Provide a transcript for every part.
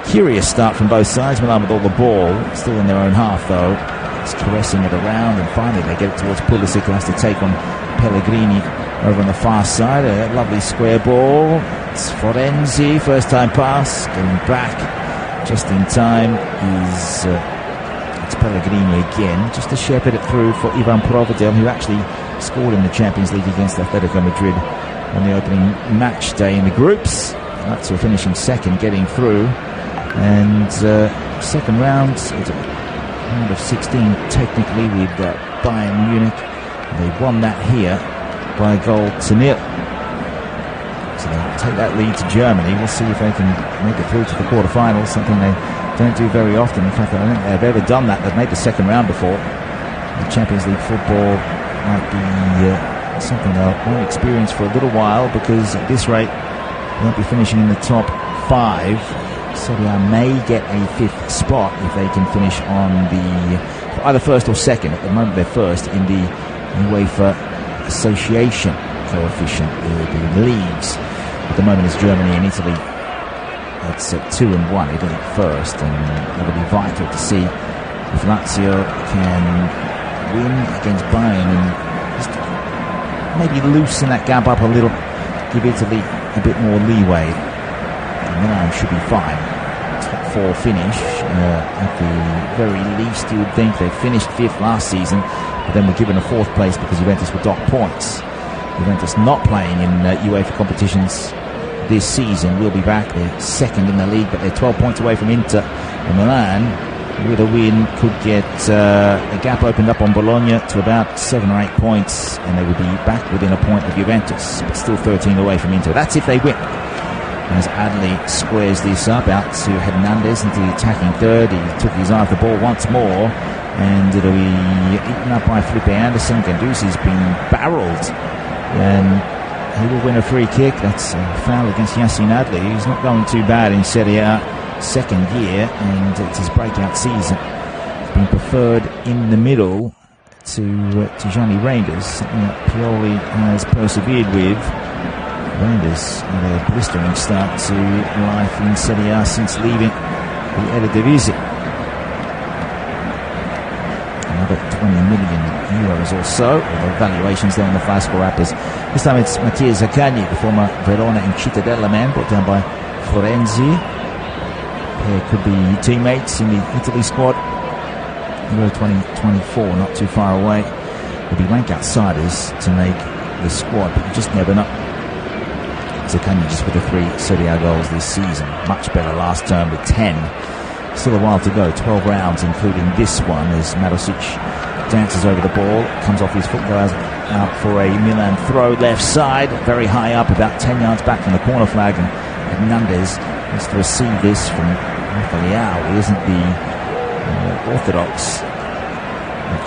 Curious start from both sides. Milan with all the ball, still in their own half though. It's caressing it around, and finally they get it towards Pulisic, who has to take on Pellegrini over on the far side. A lovely square ball. It's Florenzi, first time pass, getting back just in time is it's Pellegrini again, just to shepherd it through for Ivan Provedel, who actually scored in the Champions League against Atletico Madrid on the opening match day in the groups. Lazio finishing second, getting through, and second round, round of 16 technically with Bayern Munich. They won that here by a goal to nil. So they'll take that lead to Germany. We'll see if they can make it through to the quarterfinals, something they don't do very often. In fact, I don't think they've ever done that. They've made the second round before. The Champions League football might be something they'll won't experience for a little while, because at this rate they won't be finishing in the top 5. Serie A may get a 5th spot if they can finish on the either first or second. At the moment they're first in the UEFA Association coefficient, the leagues. At the moment is Germany and Italy. That's 2 and 1. Italy first, and that'll be vital to see if Lazio can win against Bayern and just maybe loosen that gap up a little, give Italy a bit more leeway. Milan should be fine. Top 4 finish at the very least. You would think they finished 5th last season, but then were given a 4th place because Juventus were docked points. Juventus not playing in UEFA competitions this season. Will be back. They're second in the league, but they're 12 points away from Inter. And Milan, with a win, could get a gap opened up on Bologna to about 7 or 8 points, and they would be back within a point of Juventus, but still 13 away from Inter. That's if they win. As Adli squares this up out to Hernandez into the attacking third. He took his eye off the ball once more, and it'll be eaten up by Felipe Anderson. Ganduzi's been barreled, and he will win a free kick. That's a foul against Yacine Adli. He's not going too bad in Serie A, second year, and it's his breakout season. He's been preferred in the middle to Gianni Reinders, something that Pioli has persevered with. Reinders had a blistering start to life in Serie A since leaving the Eredivisie. Another 20 million euros or so, although valuations there on the fast score rappers. This time it's Mattia Zaccagni, the former Verona and Cittadella man, brought down by Florenzi. Pair could be teammates in the Italy squad. Euro 2024, not too far away. They'll be rank outsiders to make the squad, but you just never know. Zaccagni just with the 3 Serie A goals this season. Much better last term with 10. Still a while to go, 12 rounds including this one, as Marusic dances over the ball, comes off his foot, goes out for a Milan throw left side, very high up, about 10 yards back from the corner flag, and Hernandez has to receive this from Rafael. He isn't the orthodox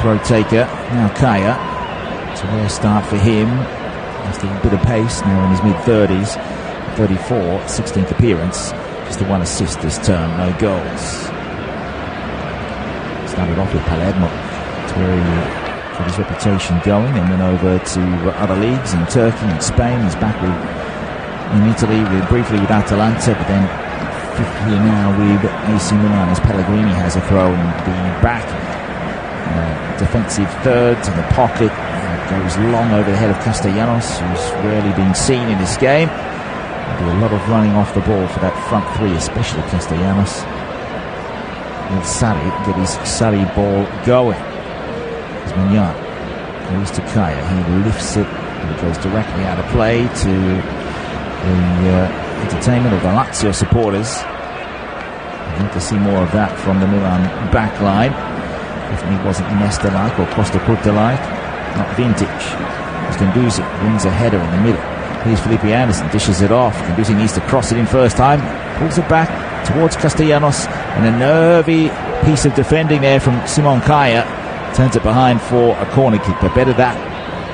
throw taker. Now Kaya, it's a rare start for him. Just a bit of pace, now in his mid-30s, 34, 16th appearance, just the 1 assist this term, no goals. Started off with Palermo, it's where he got his reputation going, and went over to other leagues in Turkey and Spain. He's back in Italy briefly with Atalanta, but then 5th year now with AC Milan, as Pellegrini has a throw, and the back defensive third to the pocket. Goes long over the head of Castellanos, who's rarely been seen in this game. There'll be a lot of running off the ball for that front 3, especially Castellanos. Will Sarri get his Sarri ball going. As Mignan goes to Kaya, he lifts it, and it goes directly out of play to the entertainment of the Lazio supporters. I'd like to see more of that from the Milan back line. Definitely wasn't Nesta-like or Costa Curta-like. Not vintage. As Ganduzi wins a header in the middle. Here's Felipe Anderson, dishes it off. Ganduzi needs to cross it in first time. Pulls it back towards Castellanos. And a nervy piece of defending there from Simon Kaya. Turns it behind for a corner kick. But better that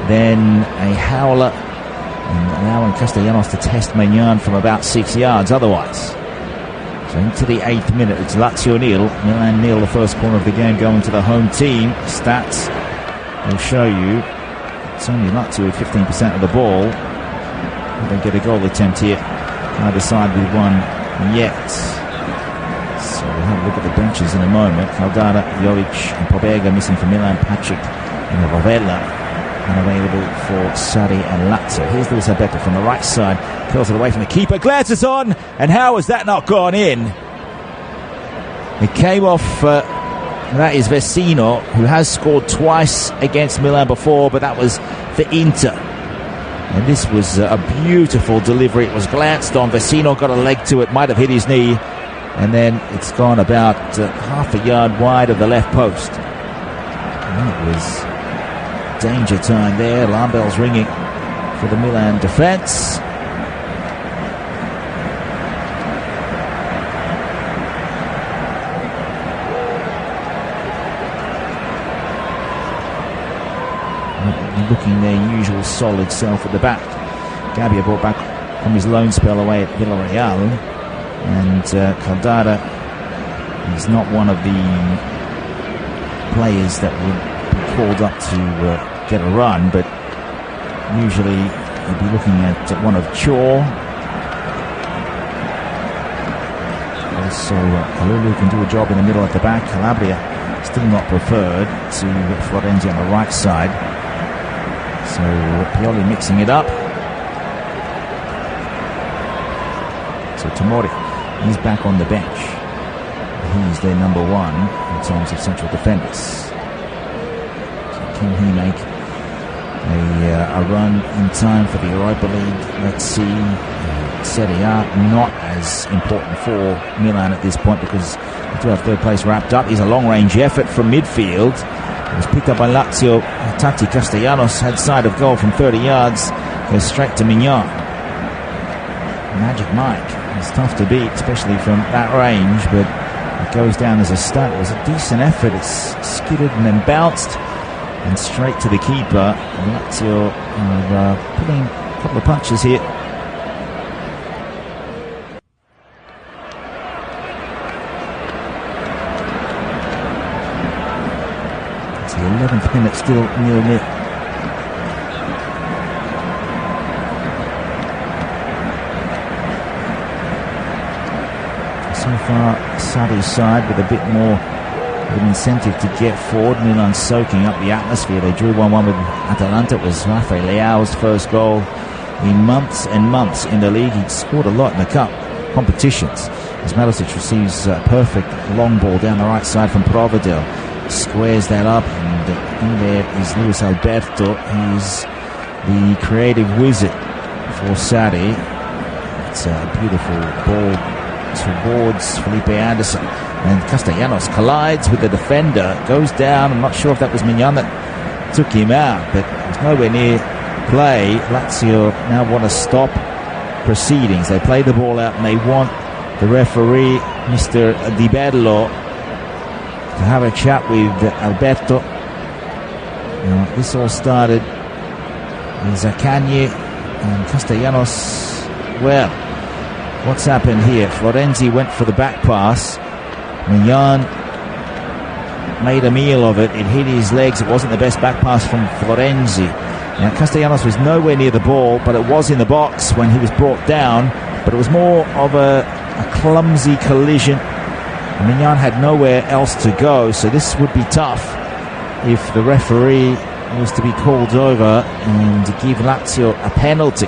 than a howler, and allowing Castellanos to test Mignan from about 6 yards otherwise. So into the 8th minute, it's Lazio nil, Milan nil, the first corner of the game going to the home team. Stats will show you it's only Lazio with 15% of the ball. They get a goal attempt here, either side with one yet. look at the benches in a moment. Caldara, Jovic and Pobega missing for Milan. Patrick and Rovella unavailable for Sarri and Lazio. Here's Luis Alberto from the right side. Curls it away from the keeper. Glances on. And how has that not gone in? It came off... that is Vecino, who has scored twice against Milan before, but that was for Inter. And this was a beautiful delivery. It was glanced on. Vecino got a leg to it, might have hit his knee, and then it's gone about half a yard wide of the left post. And it was danger time there. Alarm bells ringing for the Milan defence. Looking their usual solid self at the back. Gabbia brought back from his loan spell away at Villarreal, and Caldara is not one of the players that would be called up to get a run, but usually you'd be looking at one of Chor. Also Kalulu can do a job in the middle at the back. Calabria still not preferred to Florenzi on the right side. So Pioli mixing it up. So Tomori, he's back on the bench. He's their number one in terms of central defenders. So can he make a run in time for the Europa League? Let's see. Serie A not as important for Milan at this point because they do have third place wrapped up. He's a long-range effort from midfield. It was picked up by Lazio. Tati Castellanos had side of goal from 30 yards. Goes straight to Mignon. Magic Mike. It's tough to beat, especially from that range, but it goes down as a stunt. It was a decent effort. It's skidded and then bounced and straight to the keeper. Lazio are putting a couple of punches here. The 11th minute still 0-0. So far Sarri's side with a bit more of an incentive to get forward. Milan soaking up the atmosphere. They drew 1-1 with Atalanta. It was Rafael Leao's first goal in months and months in the league. He'd scored a lot in the cup competitions. As Malisic receives a perfect long ball down the right side from Provedel. Squares that up, and in there is Luis Alberto. He's the creative wizard for Sarri. It's a beautiful ball towards Felipe Anderson, and Castellanos collides with the defender, goes down. I'm not sure if that was Mignon that took him out, but it was nowhere near play. Lazio now want to stop proceedings. They play the ball out and they want the referee, Mr. Di Bello, to have a chat with Alberto. Now, this all started with Zaccagni and Castellanos. Well, what's happened here? Florenzi went for the back pass. Mignon made a meal of it. It hit his legs. It wasn't the best back pass from Florenzi. Now, Castellanos was nowhere near the ball, but it was in the box when he was brought down. But it was more of a clumsy collision. Mignon had nowhere else to go, so this would be tough if the referee was to be called over and give Lazio a penalty.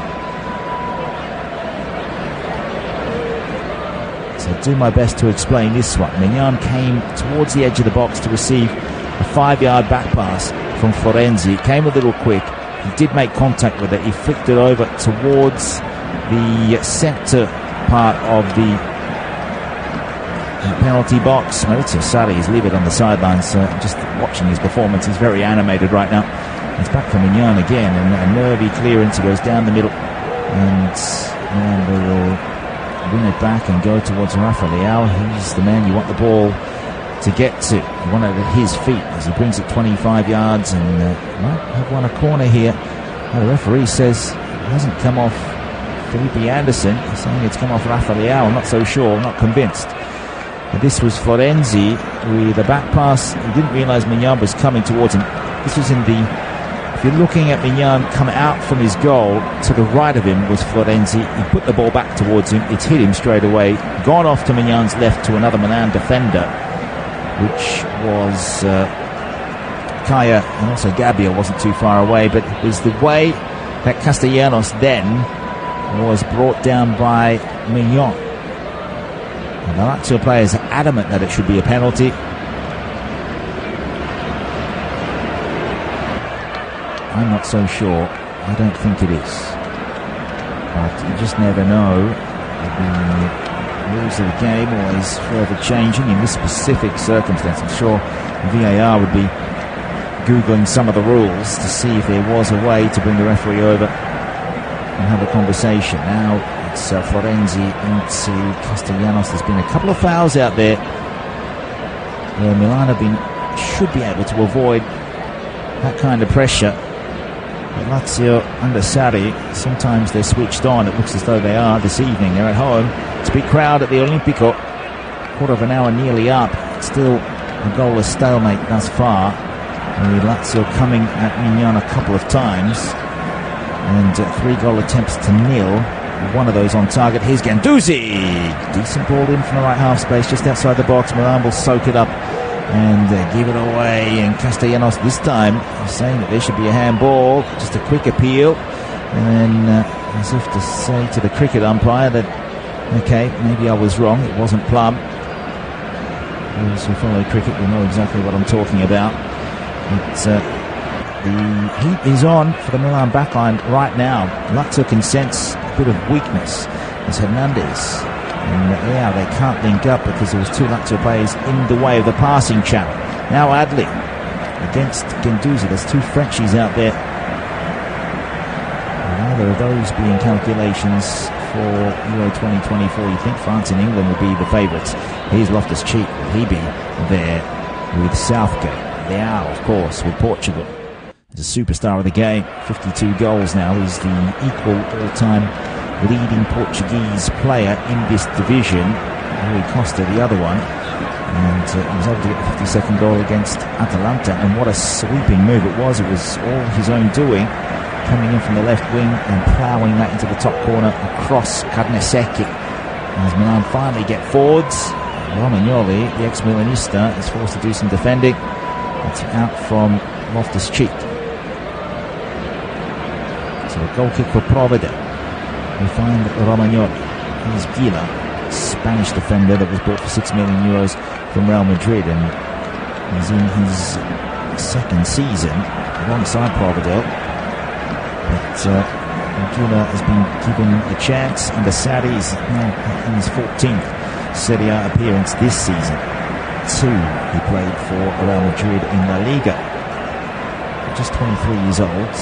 So I'll do my best to explain this one. Mignon came towards the edge of the box to receive a 5-yard back pass from Florenzi. It came a little quick. He did make contact with it. He flicked it over towards the centre part of the penalty box. Maurizio Sarri is livid on the sidelines. Just watching his performance, he's very animated right now. It's back for Mignon again, and a nervy clearance. He goes down the middle, and they will win it back and go towards Rafael Leao. He's the man you want the ball to get to. You want it at his feet as he brings it 25 yards and might have won a corner here. The referee says it hasn't come off Felipe Anderson. He's saying it's come off Rafael Leao. I'm not so sure, I'm not convinced. But this was Florenzi with a back pass. He didn't realise Mignon was coming towards him. This was in the If you're looking at Milan come out from his goal, to the right of him was Florenzi. He put the ball back towards him. It's hit him straight away. Gone off to Milan's left to another Milan defender, which was Kaya, and also Gabbia wasn't too far away. But it was the way that Castellanos then was brought down by Mignon. And the Lazio players are adamant that it should be a penalty. I'm not so sure. I don't think it is. But you just never know. The rules of the game always forever changing in this specific circumstance. I'm sure VAR would be Googling some of the rules to see if there was a way to bring the referee over and have a conversation. Now it's Florenzi into Castellanos. There's been a couple of fouls out there where Milan should be able to avoid that kind of pressure. But Lazio under Sarri, sometimes they're switched on. It looks as though they are this evening. They're at home. It's a big crowd at the Olimpico. Quarter of an hour nearly up. Still a goalless stalemate thus far. With Lazio coming at Mignon a couple of times. And 3-goal attempts to nil. One of those on target. Here's Guendouzi. Decent ball in from the right half space, just outside the box. Milan will soak it up and give it away. And Castellanos this time is saying that there should be a handball. Just a quick appeal. And then as if to say to the cricket umpire that, okay, maybe I was wrong. It wasn't plumb. Those who follow cricket will know exactly what I'm talking about. But the heat is on for the Milan backline right now. Lazio can sense a bit of weakness as Hernandez. And they can't link up because there was 2 Lazio players in the way of the passing channel. Now Adli against Guendouzi. There's 2 Frenchies out there. And either of those being calculations for Euro 2024. You think France and England will be the favourites. Here's Loftus-Cheek. Will he be there with Southgate? Leao, of course, with Portugal. He's a superstar of the game. 52 goals now. He's the equal all-time leading Portuguese player in this division. Rui Costa, the other one. And he was able to get the 52nd goal against Atalanta. And what a sweeping move it was. It was all his own doing. Coming in from the left wing and ploughing that into the top corner across Carnesecchi. As Milan finally get forwards, Romagnoli, the ex-Milanista, is forced to do some defending. It's out from Loftus-Cheek. So a goal kick for Provedel. We find Romagnoli. Here's Gila, Spanish defender that was bought for €6 million from Real Madrid, and he's in his 2nd season alongside Provedel. But Gila has been given a chance under Sarri. He's now in his 14th Serie A appearance this season. 2 he played for Real Madrid in La Liga. Just 23 years old.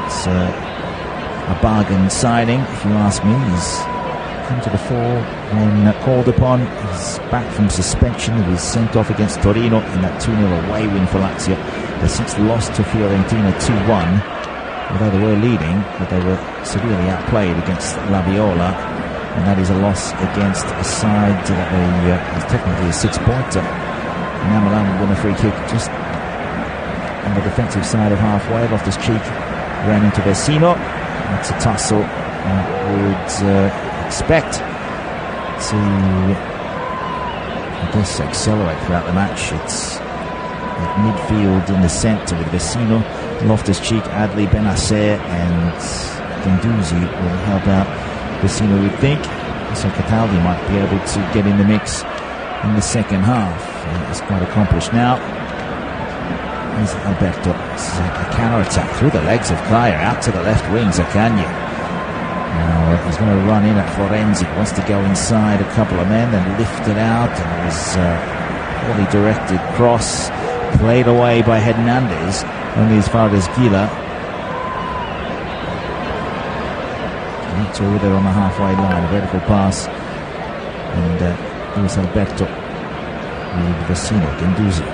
It's a bargain signing, if you ask me. He's come to the fore when called upon. He's back from suspension. He was sent off against Torino in that 2-0 away win for Lazio. They since lost to Fiorentina 2-1, although they were leading, but they were severely outplayed against La Viola, and that is a loss against a side that is technically a 6-pointer. Now Milan will win a free kick just on the defensive side of halfway. Loftus-Cheek ran into Vecino. That's a tussle that would expect to, I guess, accelerate throughout the match. It's at midfield in the centre with Vecino, Loftus-Cheek, Adli, Benacer and Guendouzi will help out Vecino, we think. So Cataldi might be able to get in the mix in the second half. He's quite accomplished now. Here's Alberto. This is a counter-attack through the legs of Kaya, out to the left wing, Zaccagni. Now he's going to run in at Florenzi. Wants to go inside a couple of men, then lift it out, and it was poorly directed cross, played away by Hernandez, only as far as Gila. Not over there on the halfway line, a vertical pass, and here's Alberto with Vecino, Guendouzi.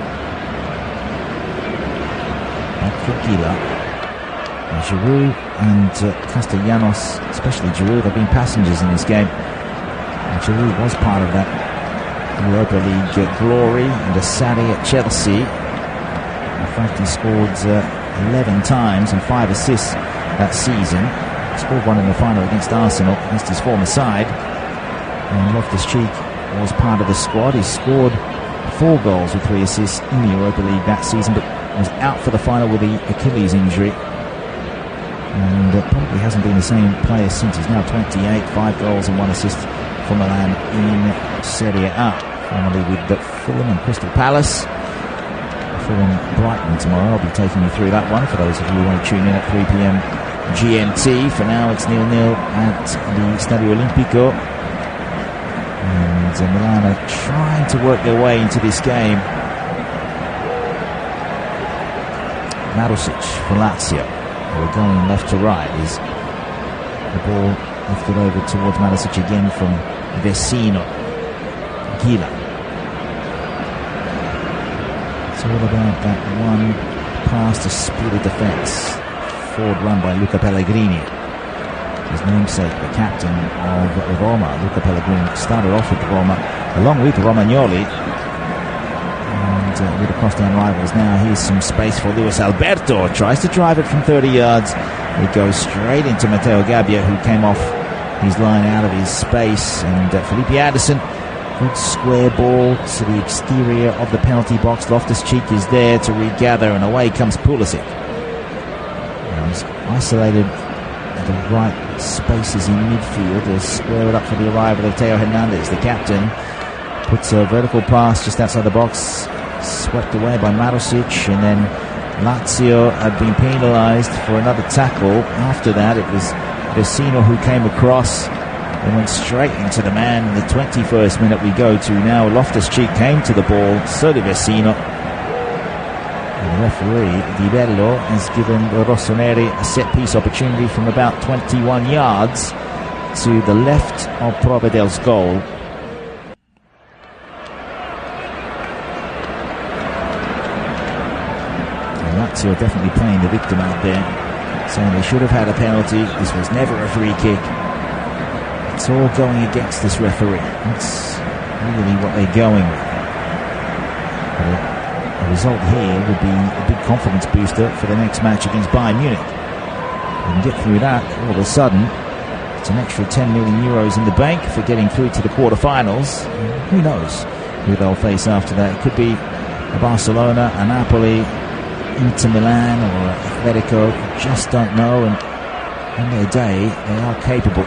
Back for Gila. Giroud and Castellanos, especially Giroud, have been passengers in this game. And Giroud was part of that Europa League glory under Sarri at Chelsea. In fact, he scored 11 times and 5 assists that season. Scored one in the final against Arsenal, against his former side. And Loftus-Cheek was part of the squad. He scored 4 goals with 3 assists in the Europa League that season, but was out for the final with the Achilles injury. And probably hasn't been the same player since. He's now 28, 5 goals and 1 assist for Milan in Serie A. Formerly with Fulham and Crystal Palace. Fulham Brighton tomorrow. I'll be taking you through that one for those of you who want to tune in at 3 p.m. GMT. For now, it's 0-0 at the Stadio Olimpico. And Milan are trying to work their way into this game. Marusic for Lazio. We're going left to right. Is the ball lifted over towards Marusic again from Vecino. Gila. It's all about that one pass to split a defence. Forward run by Luca Pellegrini. His namesake, the captain of Roma. Luca Pellegrini started off with Roma along with Romagnoli. And with the cross-down rivals now, here's some space for Luis Alberto. Tries to drive it from 30 yards. It goes straight into Matteo Gabbia, who came off his line out of his space. And Felipe Anderson, good square ball to the exterior of the penalty box. Loftus-Cheek is there to regather, and away comes Pulisic. He's isolated at the right spaces in midfield to square it up for the arrival of Theo Hernandez. The captain puts a vertical pass just outside the box, swept away by Marusic, and then Lazio had been penalised for another tackle. After that, it was Vecino who came across and went straight into the man. In the 21st minute we go to now. Loftus-Cheek came to the ball, so did Vecino. And the referee, Di Bello, has given the Rossoneri a set-piece opportunity from about 21 yards to the left of Provedel's goal. And Lazio definitely playing the victim out there, saying they should have had a penalty. This was never a free kick. It's all going against this referee. That's really what they're going with. But a result here would be a big confidence booster for the next match against Bayern Munich. And get through that, all of a sudden, it's an extra 10 million euros in the bank for getting through to the quarterfinals. Who knows who they'll face after that? It could be a Barcelona, a Napoli, Inter Milan, or a Atletico. Just don't know, and on their day, they are capable.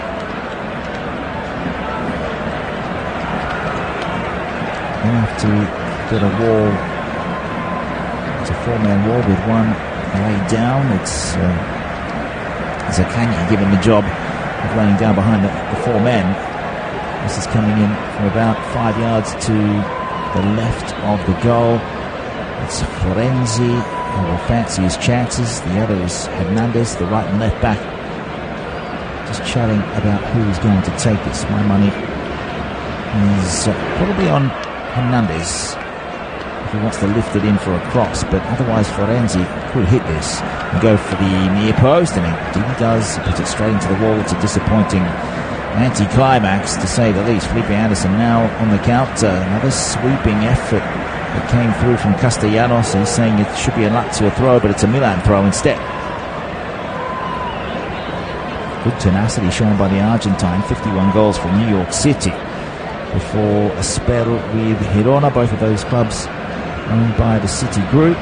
They have to get a wall. It's a 4-man wall with one laid down. It's Zaccagni given the job of laying down behind the 4 men. This is coming in from about 5 yards to the left of the goal. It's Florenzi who will fancy his chances. The other is Hernandez, the right and left back. Just chatting about who is going to take this. My money is probably on Hernandez if he wants to lift it in for a cross, but otherwise Florenzi could hit this and go for the near post, and indeed he does. He puts it straight into the wall. It's a disappointing anti-climax, to say the least. Felipe Anderson now on the counter. Another sweeping effort that came through from Castellanos. He's saying it should be a Lazio throw, but it's a Milan throw instead. Good tenacity shown by the Argentine. 51 goals from New York City before a spell with Girona, both of those clubs owned by the City Group.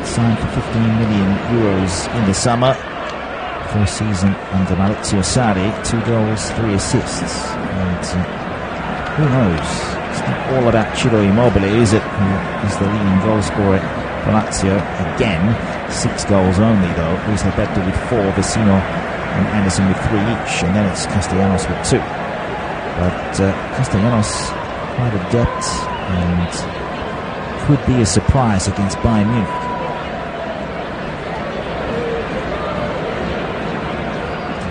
Signed for 15 million euros in the summer. First season under Maurizio Sarri. 2 goals, 3 assists. And who knows? It's not all about Ciro Immobile, is it? Who is the leading goal scorer for Lazio. Again, 6 goals only though. Luis Alberto with 4, Vecino and Anderson with 3 each. And then it's Castellanos with 2. But Castellanos quite adept and could be a surprise against Bayern Munich.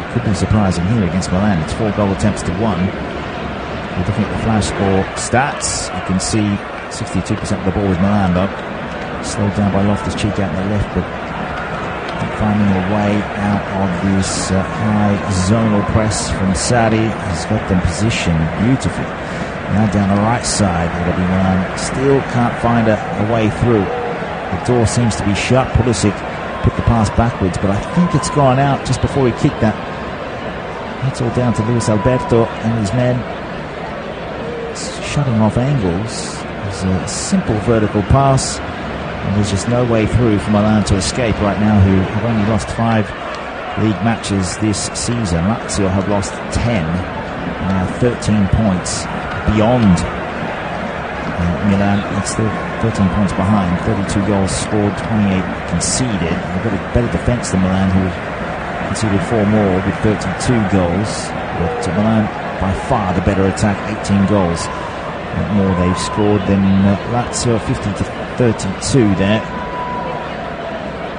It could be surprising here against Milan. It's 4 goal attempts to 1. We're looking at the flash score stats. You can see 62% of the ball with Milan though. Slowed down by Loftus-Cheek out on the left, but finding a way out of this high zonal press from Sarri. He's got them positioned beautifully. Now down the right side, it'll be Milan. Still can't find a way through. The door seems to be shut. Pulisic put the pass backwards, but I think it's gone out just before he kicked that. That's all down to Luis Alberto and his men shutting off angles. It's a simple vertical pass, and there's just no way through for Milan to escape right now, who have only lost 5 league matches this season. Lazio have lost 10, now 13 points beyond Milan. It's still 13 points behind, 32 goals scored, 28 conceded. They've got a better defence than Milan, who conceded 4 more with 32 goals, but Milan by far the better attack, 18 goals more they've scored than Lazio, 50-32 there.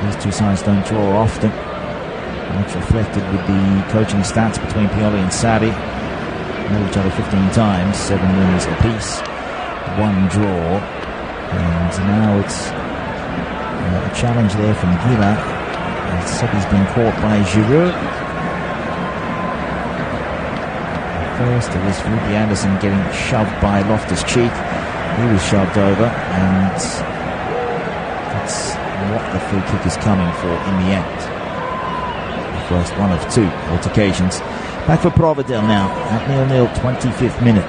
These two sides don't draw often. That's reflected with the coaching stats between Pioli and Sarri. Met each other 15 times, 7 wins apiece, 1 draw, and now it's a challenge there from Gila. Sebi's been caught by Giroud. First it was Felipe Anderson getting shoved by Loftus-Cheek. He was shoved over, and that's what the free kick is coming for in the end. The first one of 2 altercations. Back for Provedel now at 0-0, 25th minute.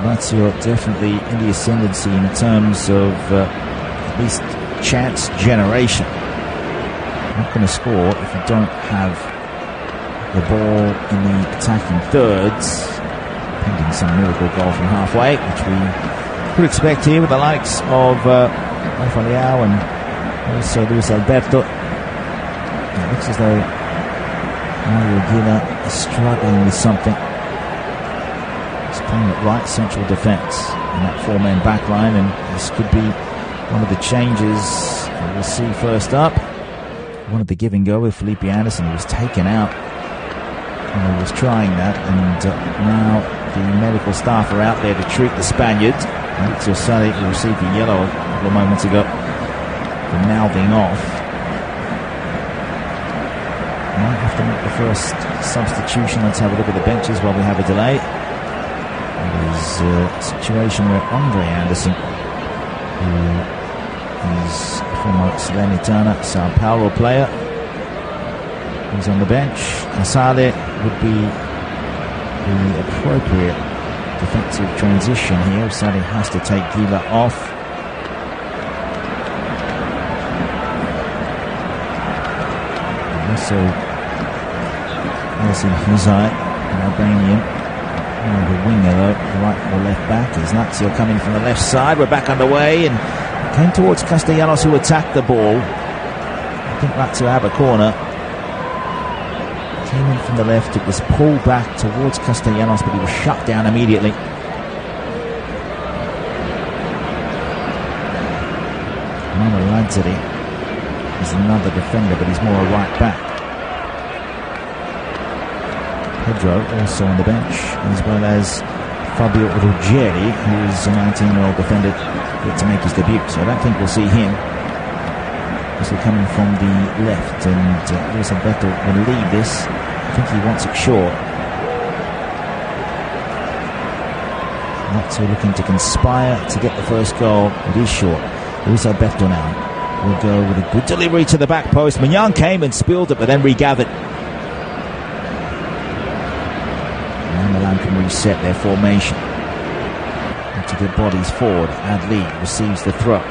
Lazio definitely in the ascendancy in terms of at least chance generation. Not going to score if you don't have the ball in the attacking thirds, pending some miracle goal from halfway, which we could expect here with the likes of Rafael and also Luis Alberto. It looks as though Mario Gila is struggling with something. He's playing at right central defence in that 4-man back line, and this could be one of the changes we'll see first up. One of the give and go with Felipe Anderson. He was taken out and he was trying that, and now the medical staff are out there to treat the Spaniard. Maurizio Sarri, who received a yellow a couple of moments ago for mouthing off. Might have to make the first substitution. Let's have a look at the benches while we have a delay. There's a situation where Andre Anderson, who is former Salernitana, Sao Paulo player, he's on the bench. Casale would be the appropriate defensive transition here. Casale has to take Gila off. And also Nelson Huzai, an Albanian, the winger though, the right or left back. Is Lazio coming from the left side. We're back underway and came towards Castellanos, who attacked the ball. I think Lazio have a corner. Came in from the left, it was pulled back towards Castellanos, but he was shut down immediately. Mano Lazzari is another defender, but he's more a right back. Pedro also on the bench, as well as Fabio Ruggieri, who is a 19-year-old defender yet to make his debut. So I don't think we'll see him. Also coming from the left, and Luis Alberto will lead this. I think he wants it short. Lazio looking to conspire to get the first goal. It is short. Luis Alberto now will go with a good delivery to the back post. Mignon came and spilled it, but then regathered. And Milan can reset their formation. To get bodies forward. Adli receives the throw.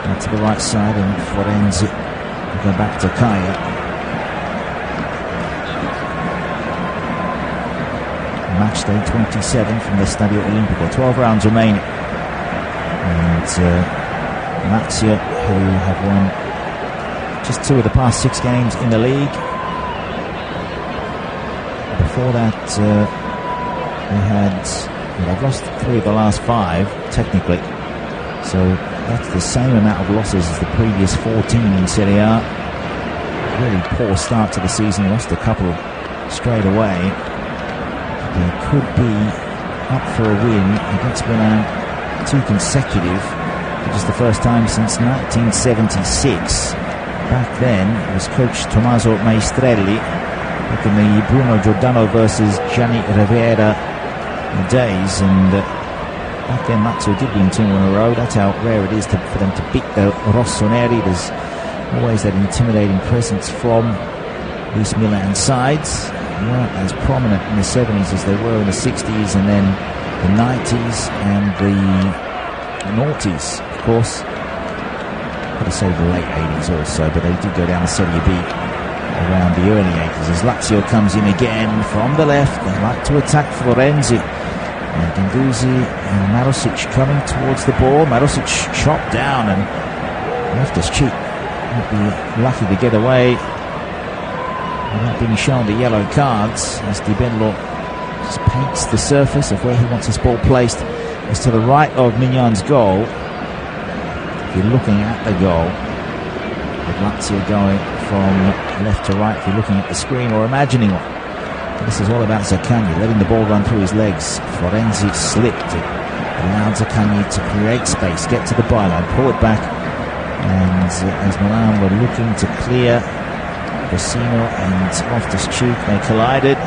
Out to the right side, and Florenzi will go back to Kaya. Match day 27 from the Stadio Olimpico. 12 rounds remaining. And Lazio, who have won just 2 of the past 6 games in the league. Before that, they've lost 3 of the last 5, technically. So that's the same amount of losses as the previous 14 in Serie A. Really poor start to the season. Lost a couple straight away. They could be up for a win against Milan, 2 consecutive, which is the first time since 1976. Back then, it was coach Tommaso Maestrelli, back in the Bruno Giordano versus Gianni Rivera days, and back then Lazio did win 2 in a row. That's how rare it is for them to beat the Rossoneri. There's Always that intimidating presence from these Milan sides. Weren't as prominent in the 70s as they were in the 60s, and then the 90s and the noughties, of course. I'd say the late 80s also, but they did go down to Serie B around the early 80s. As Lazio comes in again from the left, they like to attack Florenzi. And Guendouzi and Marusic coming towards the ball. Marusic chopped down and left his cheek. Might be lucky to get away without being shown the yellow cards, as Di Bello just paints the surface of where he wants his ball placed. It's to the right of Mignon's goal. If you're looking at the goal, with Lazio going from left to right, if you're looking at the screen or imagining one. This is all about Zaccagni, letting the ball run through his legs. Florenzi slipped. It allowed Zaccagni to create space, get to the byline, pull it back. And as Milan were looking to clear Vecino and Loftus-Cheek, they collided.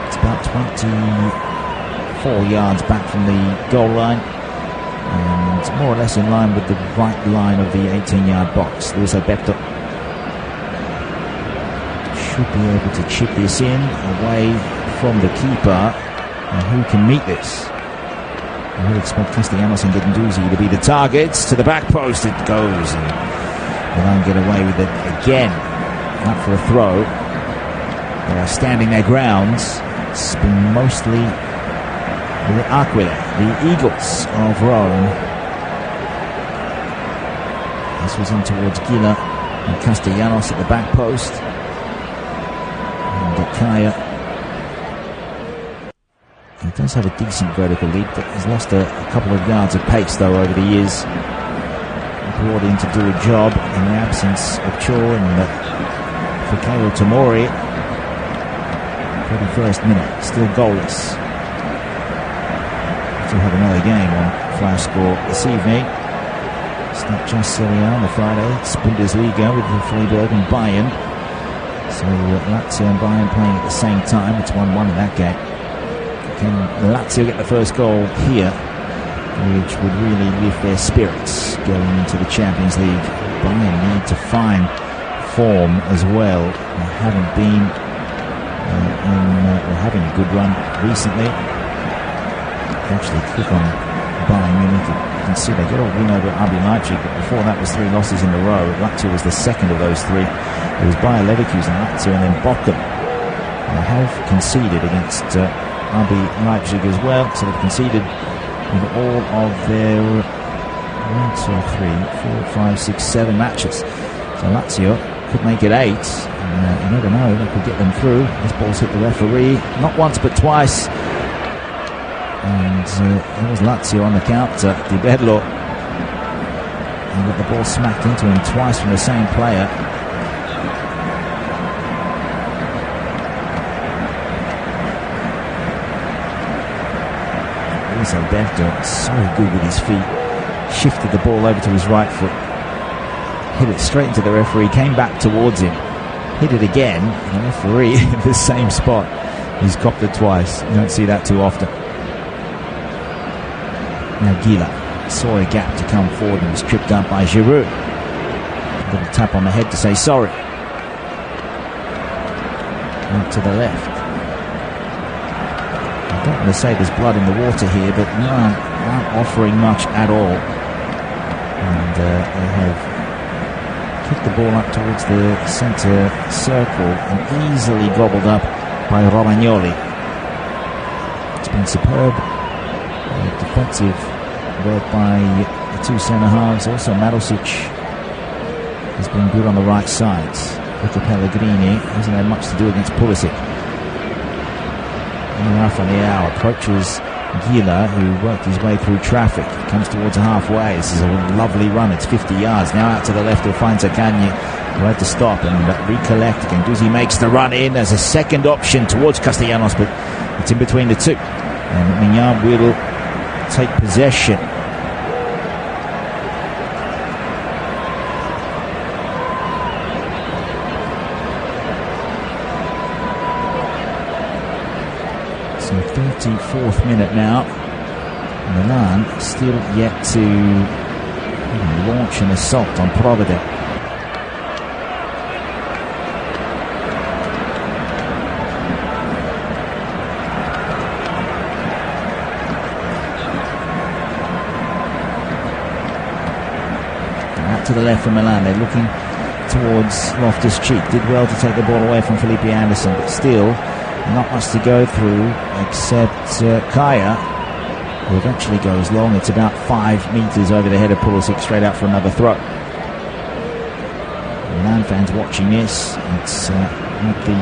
It's about 24 yards back from the goal line, and more or less in line with the right line of the 18-yard box. Luis Alberto should be able to chip this in away from the keeper. And who can meet this? I would expect Castellanos and Guendouzi to be the targets. To the back post it goes, and Milan get away with it again. Out for a throw. They are standing their grounds. It's been mostly the Aquila, the Eagles of Rome. This was in towards Gila and Castellanos at the back post. And Kaya. He does have a decent vertical lead, but he's lost a couple of yards of pace though over the years. Brought in to do a job in the absence of Cho and Fikayo Tomori. 31st minute, still goalless. Still have another game on Flash Score this evening. It's not just Serie A on the Friday, it's Bundesliga with Freiburg and Bayern. So Lazio and Bayern playing at the same time. It's 1-1 in that game. Can Lazio get the first goal here, which would really lift their spirits going into the Champions League? Bayern need to find form as well. They haven't been having a good run recently. Actually click on Bayern Munich, you can see they got a win over RB Leipzig, but before that was 3 losses in a row. Lazio was the second of those 3. It was Bayer Leverkusen, Lazio, and then Bochum. They have conceded against RB Leipzig as well, so they've conceded in all of their 7 matches. So Lazio could make it 8. You never know, they could get them through. This ball's hit the referee, not once but twice. And it was Lazio on the counter. Di Bello, and got the ball smacked into him twice from the same player. Luis Alberto, so good with his feet. Shifted the ball over to his right foot, hit it straight into the referee, came back towards him, hit it again, and the referee in the same spot. He's copped it twice. You don't see that too often. Now Gila saw a gap to come forward and was tripped up by Giroud. A little tap on the head to say sorry. Out to the left. I don't want to say there's blood in the water here, but Milan aren't offering much at all. And they have kicked the ball up towards the centre circle and easily gobbled up by Romagnoli. It's been superb defensive work by the 2 centre-halves. Also Marusic has been good on the right sides. Luca Pellegrini hasn't had much to do against Pulisic. And Rafa Leao approaches Gila, who worked his way through traffic. Comes towards halfway. This is a lovely run. It's 50 yards. Now out to the left, he'll find Zaccagni, who had to stop and recollect. Guendouzi makes the run in as a second option towards Castellanos, but it's in between the two. And Mignon will take possession. So 34th minute now. Milan still yet to launch an assault on Providel. Out to the left from Milan, they're looking towards Loftus-Cheek. Did well to take the ball away from Felipe Anderson, but still not much to go through except Kaya, who eventually goes long. It's about 5 meters over the head of Pulisic, straight out for another throw. Milan fans watching this. It's not the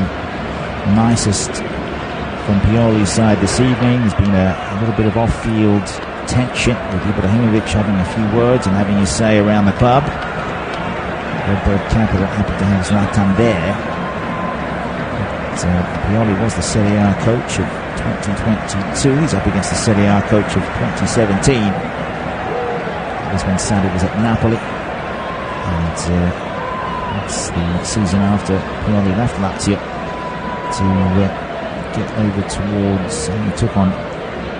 nicest from Pioli's side this evening. There's been a little bit of off-field tension with Ibrahimovic having a few words and having his say around the club. Redbird capital happy to have Zlatan there. But, Pioli was the Serie A coach of 2022. He's up against the Serie A coach of 2017. This when Sadi was at Napoli. And it's the season after Pioli left Lazio to get over towards, he took on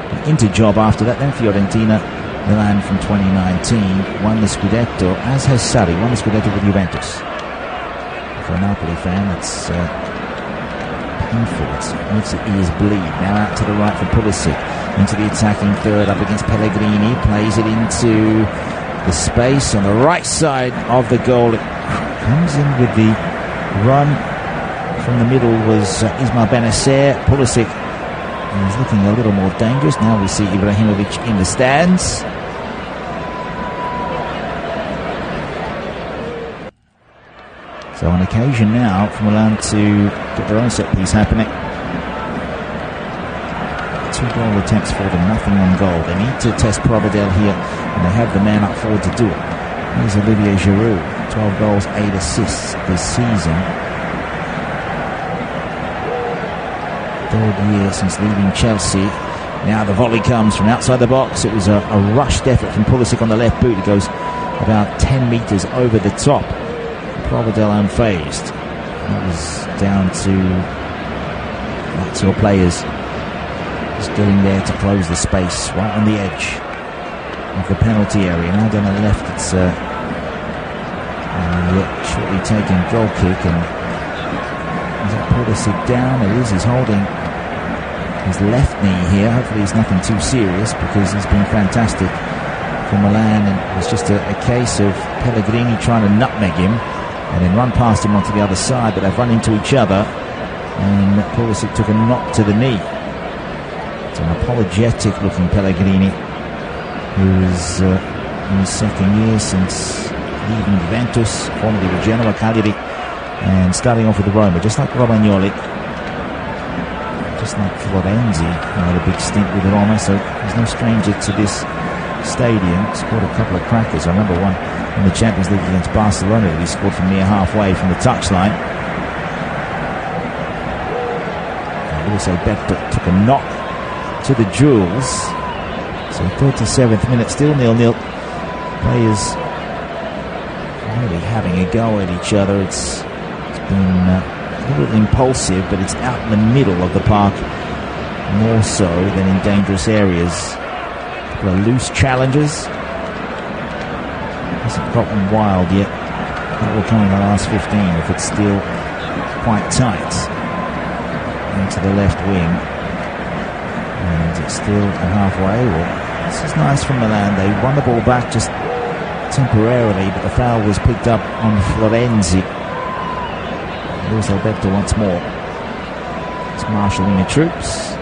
the Inter job after that, then Fiorentina, Milan from 2019, won the Scudetto, as has Sarri, won the Scudetto with Juventus. For a Napoli fan, that's painful. It makes the ears bleed. Now out to the right for Pulisic, into the attacking third, up against Pellegrini, plays it into the space on the right side of the goal. It comes in with the run from the middle was Ismail Benacer. Pulisic is looking a little more dangerous. Now we see Ibrahimovic in the stands. So on occasion now for Milan to get their own set piece happening. 2 goal attempts for them, nothing on goal. They need to test Providel here, and they have the man up forward to do it. Here's Olivier Giroud, 12 goals, 8 assists this season. 3rd year since leaving Chelsea. Now the volley comes from outside the box. It was a rushed effort from Pulisic on the left boot. It goes about 10 metres over the top. Providel unfazed. That was down to Lazio players just getting there to close the space right on the edge of the penalty area. Now down the left, it's a shortly taken goal kick, and is that Pulisic down? It is. He's holding his left knee here. Hopefully it's nothing too serious, because he's been fantastic for Milan, and it was just a case of Pellegrini trying to nutmeg him and then run past him onto the other side, but they've run into each other, and Pulisic took a knock to the knee. It's an apologetic looking Pellegrini, who is in his 2nd year since leaving Juventus, formerly with Genoa, Cagliari, and starting off with Roma, just like Romagnoli, just like Florenzi, who had a big stint with Roma, so he's no stranger to this stadium. Scored a couple of crackers. I remember one in the Champions League against Barcelona that he scored from near halfway from the touchline. And also Beppe took a knock to the jewels. So 37th minute, still 0-0. Players really having a go at each other. It's been a little impulsive, but it's out in the middle of the park more so than in dangerous areas. A couple of loose challenges. Hasn't gotten wild yet. That will come in the last 15 if it's still quite tight. Into the left wing. And it's still at halfway. Well, this is nice from Milan. They won the ball back just temporarily, but the foul was picked up on Florenzi. Luis Alberto once more. It's marshalling the troops.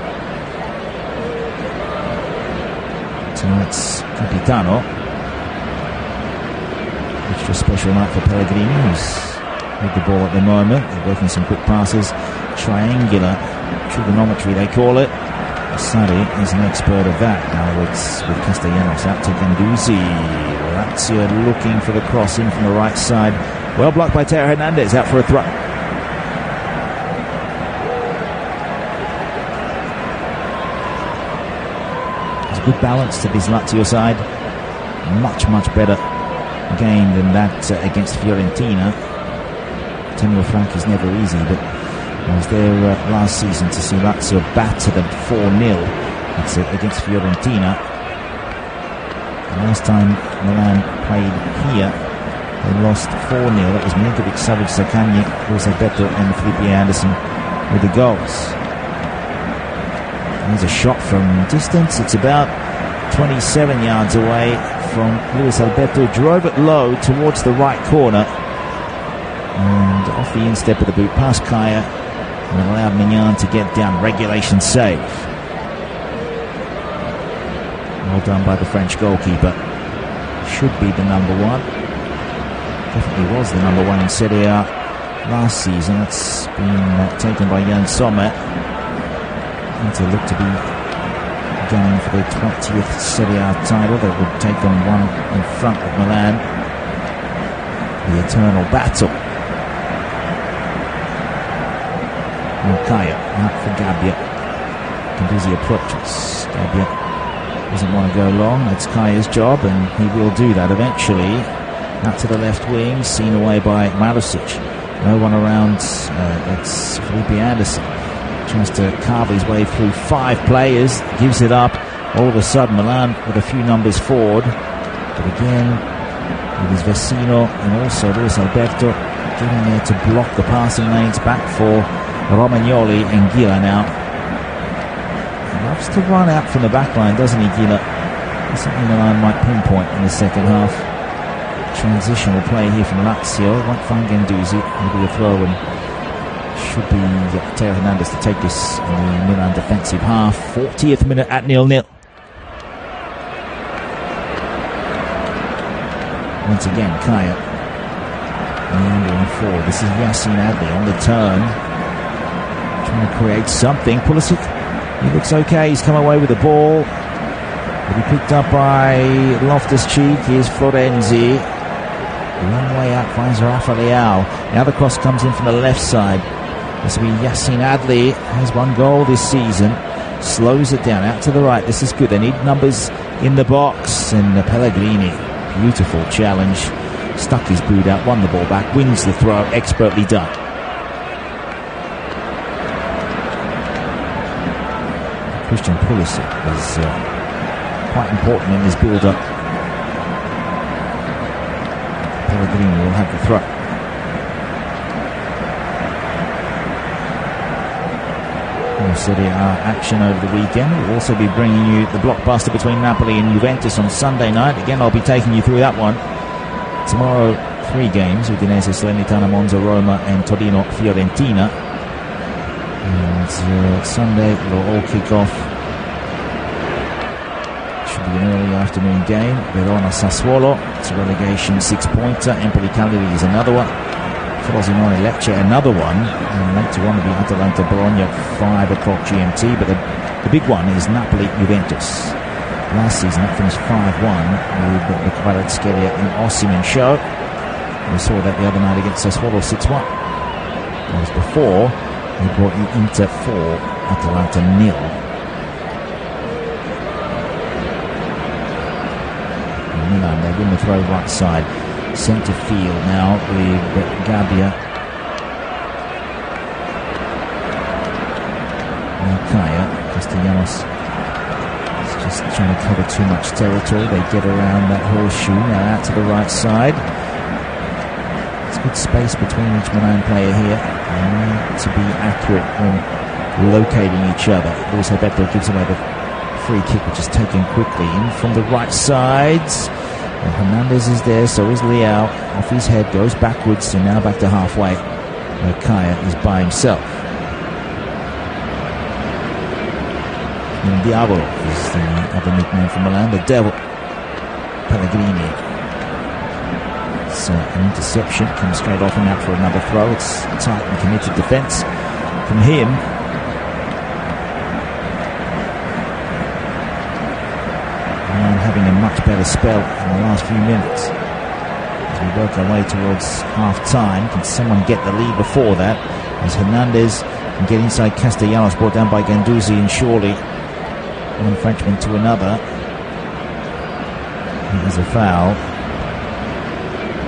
Tonight's Capitano. Extra special night for Pellegrini, who's with the ball at the moment. They're working some quick passes. Triangular trigonometry, they call it. Sadi is an expert of that. Now it's with Castellanos out to Ganduzi. Lazio looking for the cross in from the right side. Well blocked by Teo Hernandez, out for a throw. There's good balance to this Lazio side. Much better game than that against Fiorentina. Tenure Frank is never easy, but I was there last season to see Lazio batter them 4-0 against Fiorentina. Last time Milan played here, they lost 4-0. That was Milinkovic, Savic, Zaccagni, Luis Alberto and Felipe Anderson with the goals. There's a shot from distance. It's about 27 yards away from Luis Alberto. Drove it low towards the right corner. And off the instep of the boot, past Kaya, and allowed Mignan to get down. Regulation save. Well done by the French goalkeeper. Should be the number one. Definitely was the number one in Serie A last season. It's been taken by Jan Sommer. Inter look to be going for their 20th Serie A title. That would take them one in front of Milan. The eternal battle. Kaya out for Gabbia. Conduzzi approaches. Gabbia doesn't want to go long. It's Kaya's job, and he will do that eventually. Out to the left wing, seen away by Malusic. No one around. It's Felipe Anderson. Tries to carve his way through 5 players. Gives it up. All of a sudden, Milan with a few numbers forward. But again, with his Vecino and also Luis Alberto getting there to block the passing lanes back for Romagnoli and Gila now. He loves to run out from the back line, doesn't he, Gila? That's something Milan might pinpoint in the second half. Transitional play here from Lazio. Won't find Guendouzi. It'll be a throw, and should be Teo Hernandez to take this in the Milan defensive half. 40th minute at 0-0. Once again, Kaya meandering forward. This is Yacine Adli on the turn, trying to create something. Pulisic, he looks okay. He's come away with the ball. Will be picked up by Loftus-Cheek. Here's Florenzi. Long way out, finds Rafa Leao. Now the cross comes in from the left side. This will be Yacine Adli. Has one goal this season. Slows it down out to the right. This is good. They need numbers in the box. And Pellegrini, beautiful challenge. Stuck his boot out, won the ball back, wins the throw. Expertly done. Christian Pulisic was quite important in this build-up. Pellegrini will have the throw. More Serie A action over the weekend. We'll also be bringing you the blockbuster between Napoli and Juventus on Sunday night. Again, I'll be taking you through that one. Tomorrow, 3 games: Udinese, Salernitana, Monza, Roma, and Torino, Fiorentina. And Sunday, it'll all kick off. Should be an early afternoon game. Verona, Sassuolo. It's a relegation 6-pointer. Empoli, Cagliari is another one. Frosinone, Lecce, another one. And later on will be Atalanta, Bologna, 5 o'clock GMT. But the big one is Napoli, Juventus. Last season that finished 5-1 with the Kvaratskhelia and Osimhen show. We saw that the other night against Sassuolo 6-1. That was before they brought you Inter 4, Atalanta 0. Milan, they win the throw right side. Centre field now with Gabbia. Now Kaya, Castellanos is just trying to cover too much territory. They get around that horseshoe, now out to the right side. It's good space between each Milan player here. They need to be accurate when locating each other. Luis Alberto gives away the free kick, which is taken quickly in from the right side. And Hernandez is there, so is Leao. Off his head, goes backwards, and now back to halfway. Kaya is by himself. And Diavolo is the other nickname for Milan, the Devil. Pellegrini. It's an interception, comes straight off and out for another throw. It's tight and committed defence from him. And having a much better spell in the last few minutes. As we work our way towards half-time, can someone get the lead before that? As Hernandez can get inside Castellanos, brought down by Guendouzi and Surely. One Frenchman to another. There's a foul.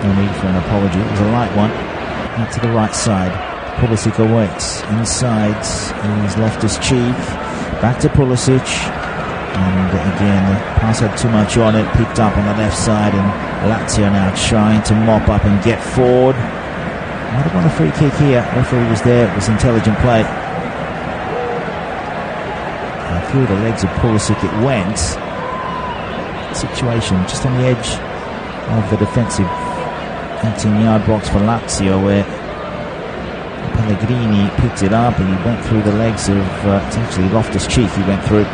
No need for an apology. It was a light one. Out to the right side. Pulisic awaits. Inside is Loftus-Cheek. Back to Pulisic. And again, the pass had too much on it, picked up on the left side, and Lazio now trying to mop up and get forward. Might have won a free kick here. Referee was there. It was intelligent play. And through the legs of Pulisic it went. Situation just on the edge of the defensive 18-yard box for Lazio, where Pellegrini picked it up and he went through the legs of it's actually Loftus-Cheek he went through.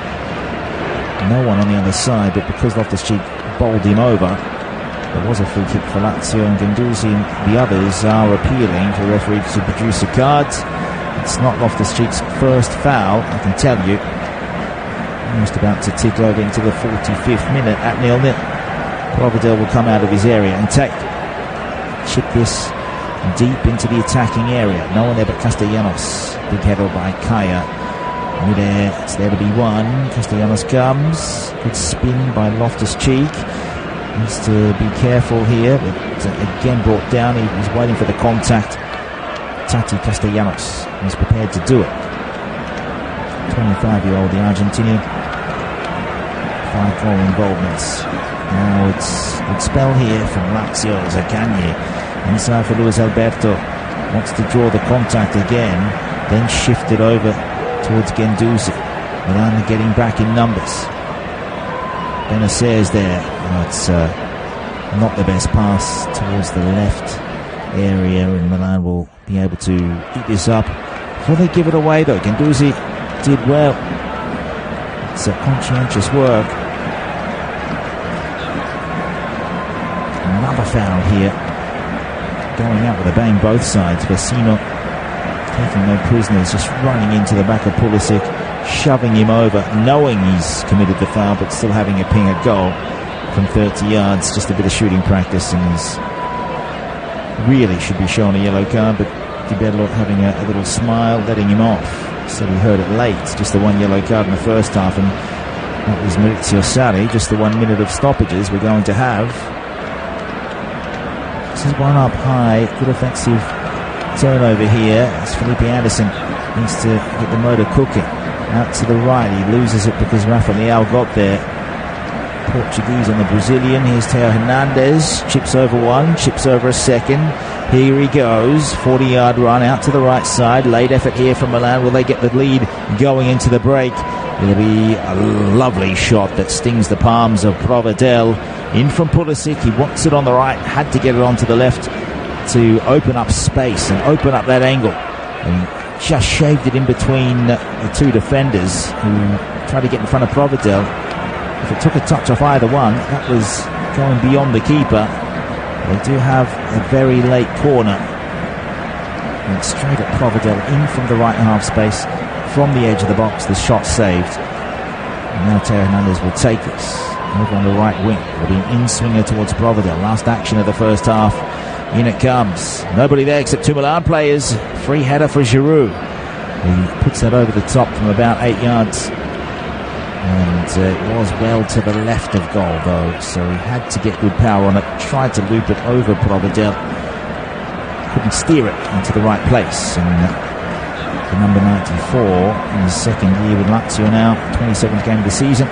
No one on the other side, but because Loftus-Cheek bowled him over, there was a free kick for Lazio, and Guendouzi and the others are appealing for the referee to produce a card. It's not Loftus-Cheek's first foul, I can tell you. Almost about to tick over into the 45th minute at 0-0. Provedel will come out of his area and chip this deep into the attacking area. No one there but Castellanos. Big header by Kaya. Mid-air, it's there to be won. Castellanos comes. Good spin by Loftus-Cheek. Needs to be careful here, but again brought down. He was waiting for the contact. Tati Castellanos is prepared to do it. 25-year-old, the Argentinian. 5 goal involvements. Now it's a good spell here from Lazio. Zaccagni inside for Luis Alberto. Wants to draw the contact again, then shift it over towards Guendouzi. Milan are getting back in numbers. Benacer's there. It's not the best pass towards the left area, and Milan will be able to eat this up before they give it away, though. Guendouzi did well. It's a conscientious work. Another foul here. Going out with a bang both sides. Vecino taking no prisoners, just running into the back of Pulisic, shoving him over, knowing he's committed the foul, but still having a ping at goal from 30 yards. Just a bit of shooting practice, and he's really should be shown a yellow card, but Di Bello having a little smile, letting him off. Said he heard it late, just the one yellow card in the first half, and that was Maurizio Sarri. Just the 1 minute of stoppages we're going to have. This is one up high, good offensive turnover here as Felipe Anderson needs to get the motor cooking. Out to the right, he loses it because Rafa Leao got there. Portuguese on the Brazilian. Here's Theo Hernandez, chips over one, chips over a second. Here he goes, 40-yard run out to the right side. Late effort here from Milan. Will they get the lead going into the break? It'll be a lovely shot that stings the palms of Provedel. In from Pulisic, he wants it on the right, had to get it onto the left to open up space and open up that angle. And just shaved it in between the two defenders who tried to get in front of Provedel. If it took a touch off either one, that was going beyond the keeper. They do have a very late corner. And straight at Provedel, in from the right half space, from the edge of the box, the shot saved. And now Theo Hernandez will take this. Over on the right wing. Will be an in-swinger towards Provedel. Last action of the first half. In it comes. Nobody there except 2 Milan players. Free header for Giroud. He puts that over the top from about 8 yards. And it was well to the left of goal, though, so he had to get good power on it. Tried to loop it over Provedel. Couldn't steer it into the right place. And the number 94 in his second year with Lazio now, 27th game of the season,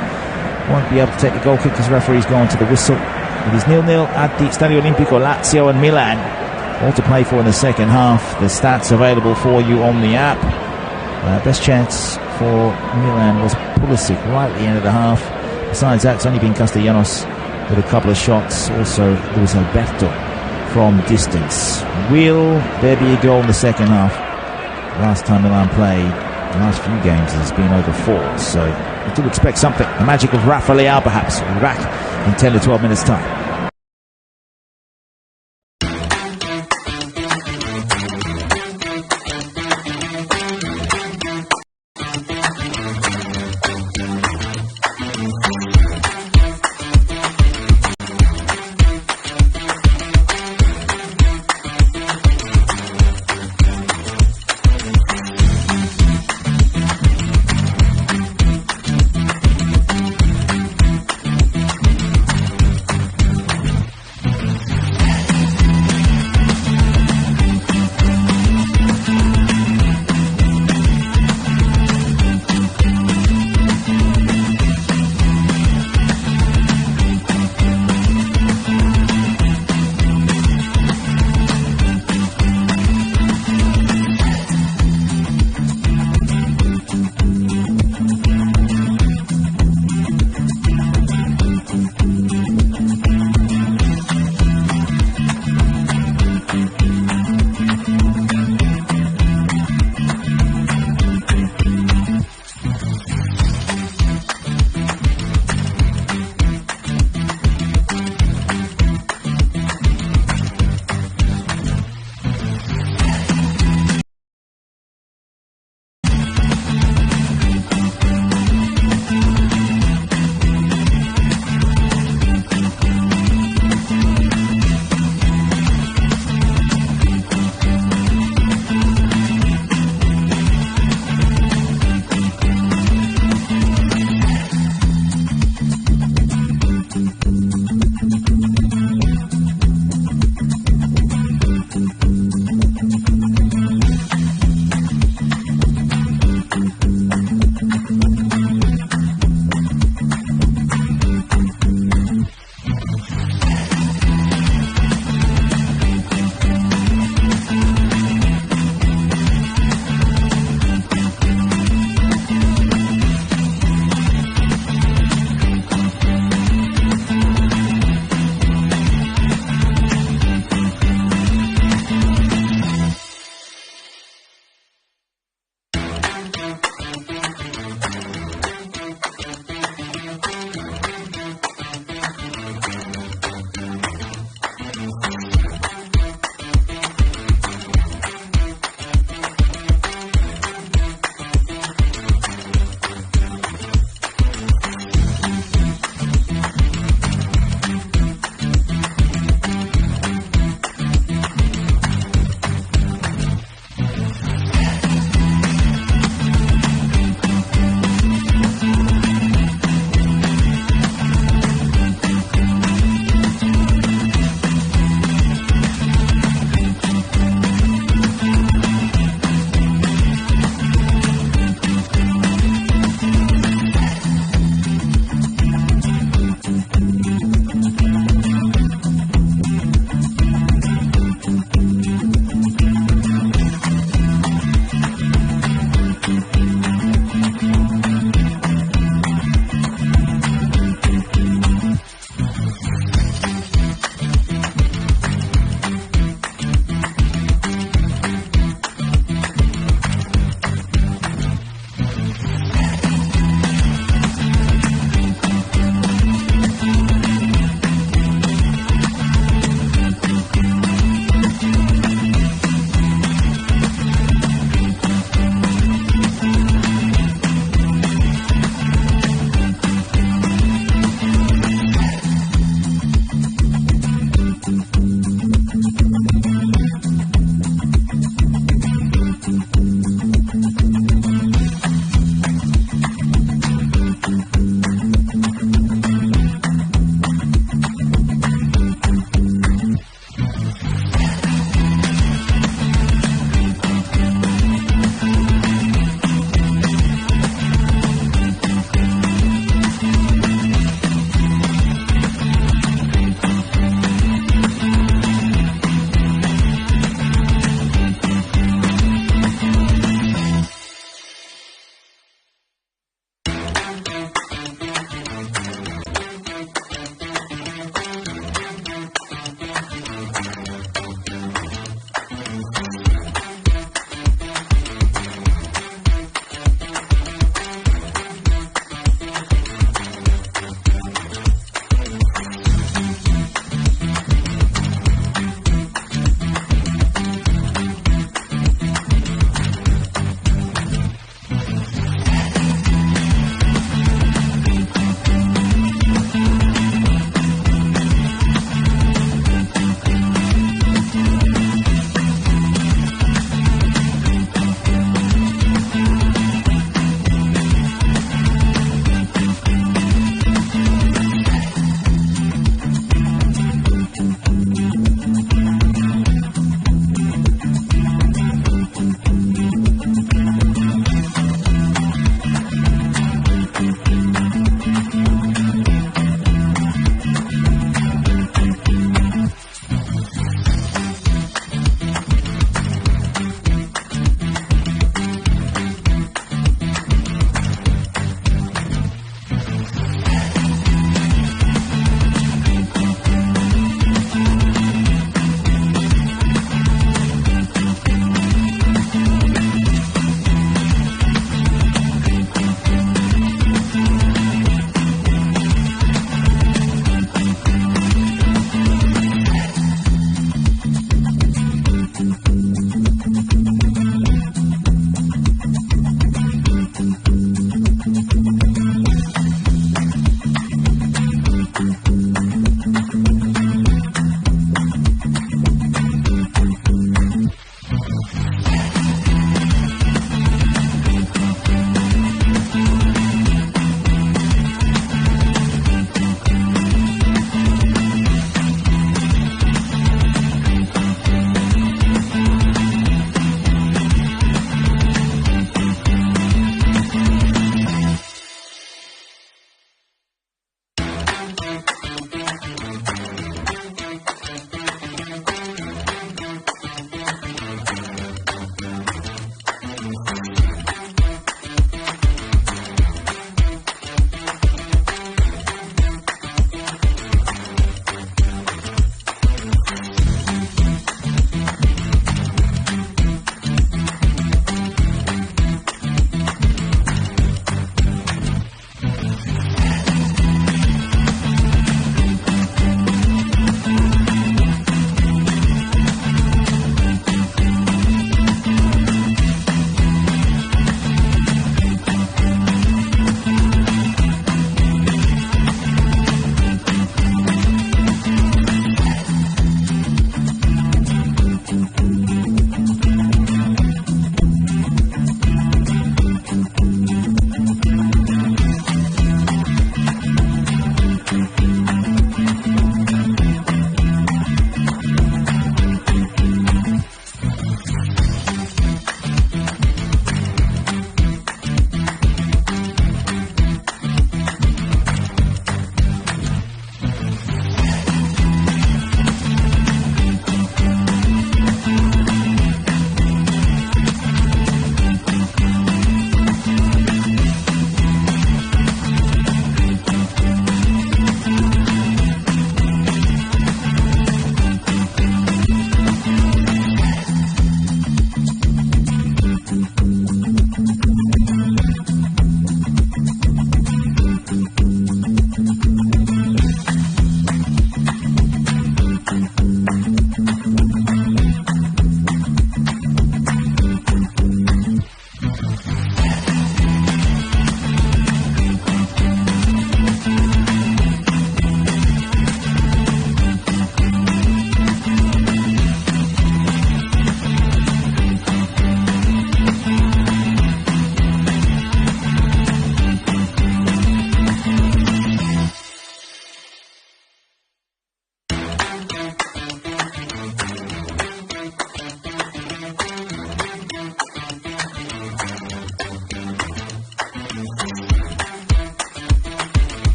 won't be able to take the goal kick because referee's gone to the whistle. It is 0-0 at the Stadio Olimpico. Lazio and Milan all to play for in the second half. The stats available for you on the app. Best chance for Milan was Pulisic right at the end of the half. Besides that, it's only been Castellanos with a couple of shots. Also, there was Alberto from distance. Will there be a goal in the second half? Last time Milan played, the last few games, has been over 4. So we do expect something. The magic of Rafa Leao, perhaps. We'll be back in 10 to 12 minutes' time.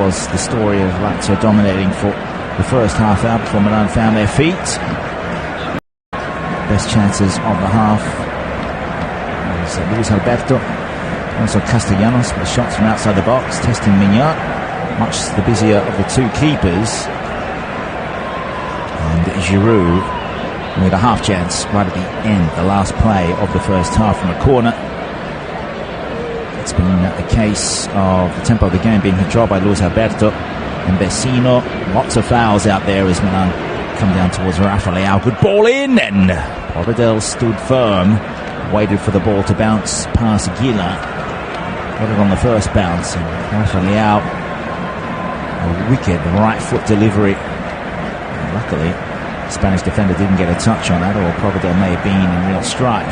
was the story of Lazio dominating for the first half out before Milan found their feet. Best chances of the half was Luis Alberto, also Castellanos with shots from outside the box, testing Mignon, much the busier of the two keepers, and Giroud with a half chance right at the end, the last play of the first half from a corner. It's been a case of the tempo of the game being controlled by Luis Alberto and Vecino. Lots of fouls out there as Milan come down towards Rafa Leao. Good ball in, and Providel stood firm, waited for the ball to bounce past Gila. Got it on the first bounce, and Rafa Leao, a wicked right foot delivery. And luckily, the Spanish defender didn't get a touch on that, or Providel may have been in real strife.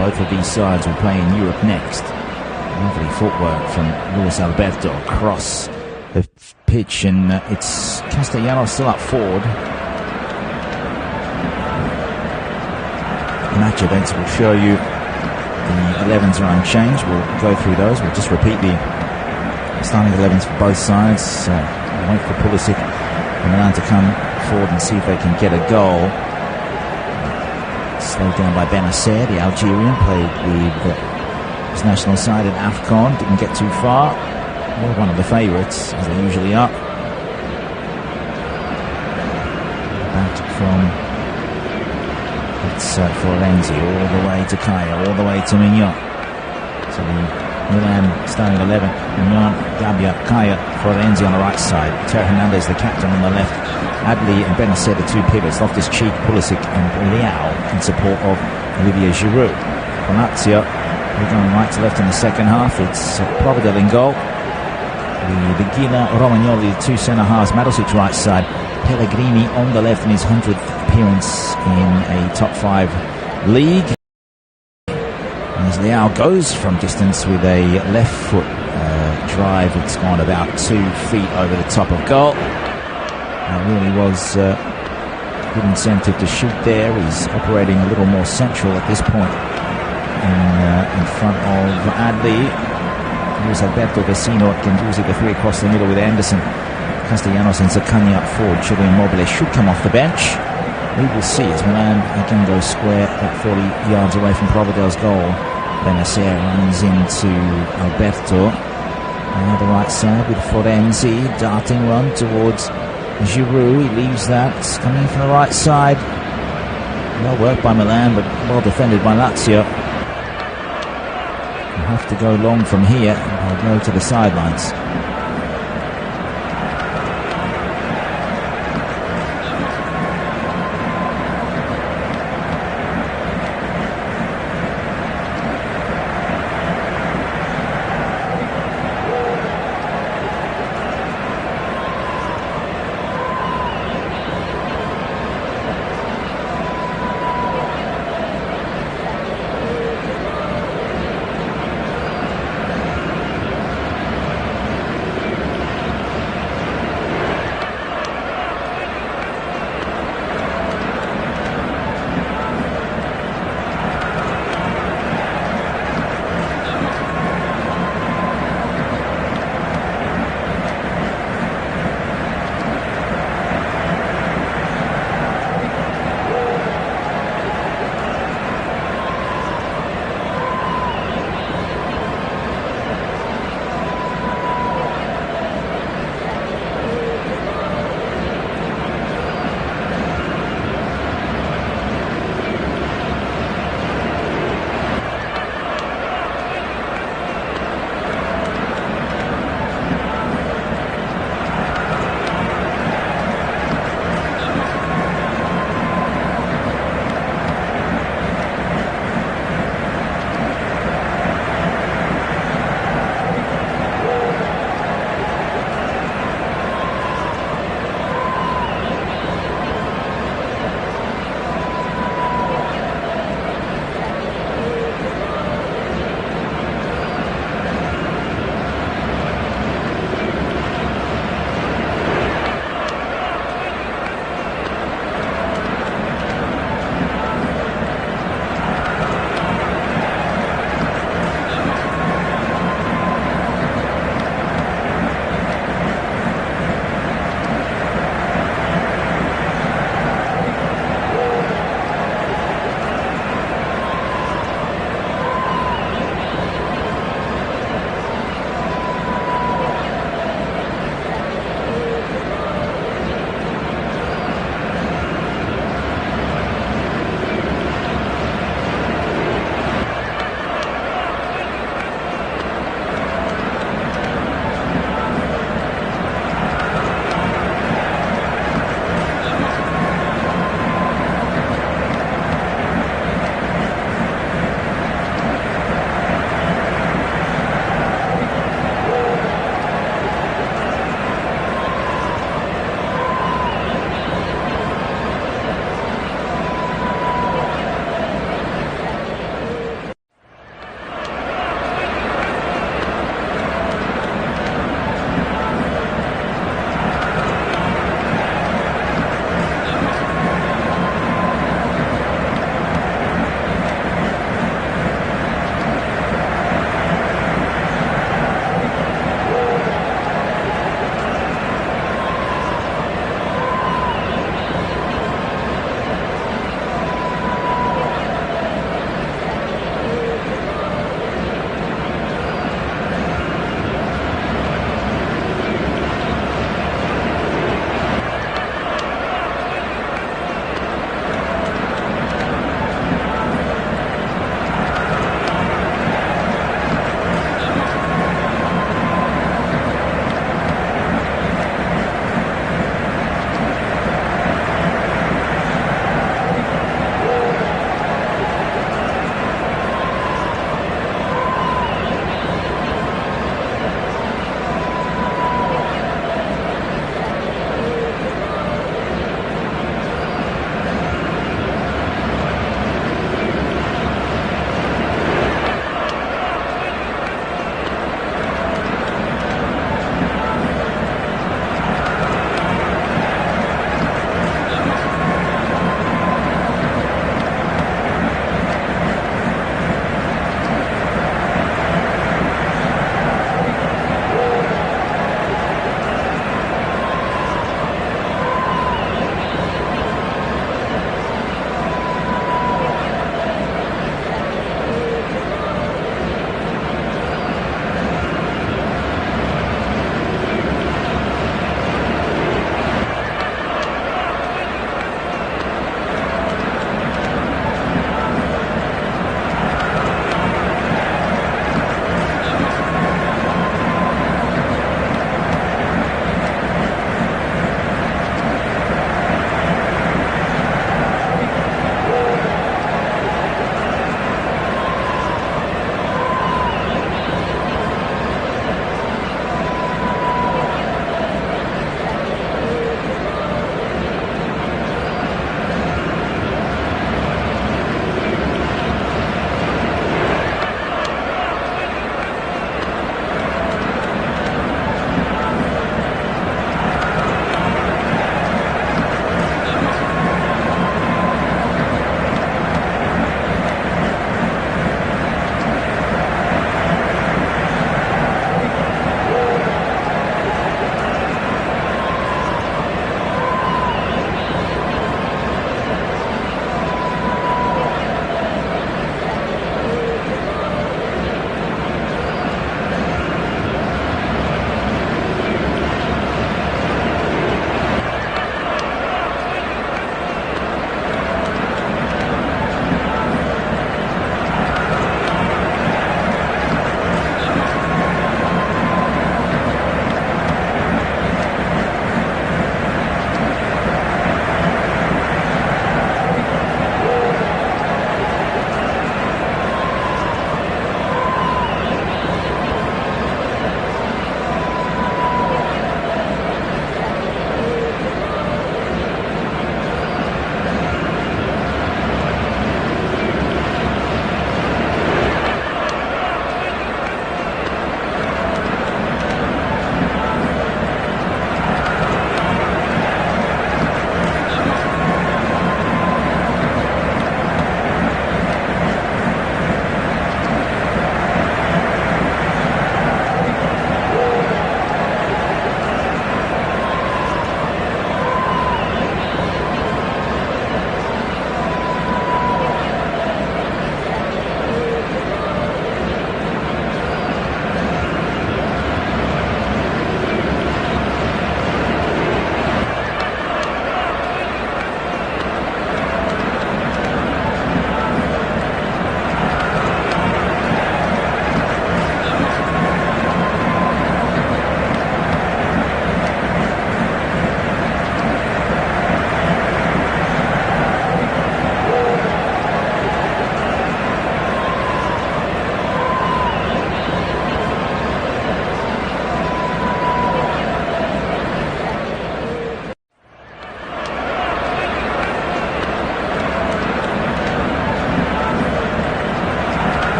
Both of these sides will play in Europe next. Lovely footwork from Luis Alberto across the pitch, and it's Castellanos still up forward. Match events will show you the 11s are unchanged. We'll go through those. We'll just repeat the starting 11s for both sides. Wait for Pulisic and Milan to come forward and see if they can get a goal. Slowed down by Benacer, the Algerian, played with his national side in AFCON, didn't get too far. Well, one of the favourites, as they usually are. Back from Florenzi, all the way to Kaya, all the way to Mignon. So the Milan starting 11, Mignon, Gabbia, Kaya, Florenzi on the right side, Ter Hernandez the captain on the left, Adli and Benacer the two pivots, Loftus-Cheek, Pulisic and Leao in support of Olivier Giroud. For Lazio, we're going right to left in the second half. It's Providel in goal. The Gila, Romagnoli, the two centre-halves, Marusic right side, Pellegrini on the left in his 100th appearance in a top 5 league. As Leao goes from distance with a left foot drive, it's gone about 2 feet over the top of goal. It really was good incentive to shoot there. He's operating a little more central at this point in front of Adli. Luis Alberto, Vecino, Gendouzi, the three across the middle with Anderson, Castellanos and Zaccagni up forward. Chile Immobile should come off the bench. We will see as Milan again goes square at 40 yards away from Providel's goal. Benacer runs into Alberto on the right side with Florenzi, darting run towards Giroud. He leaves that, coming from the right side. Well worked by Milan, but well defended by Lazio. We'll have to go long from here. I'll go to the sidelines.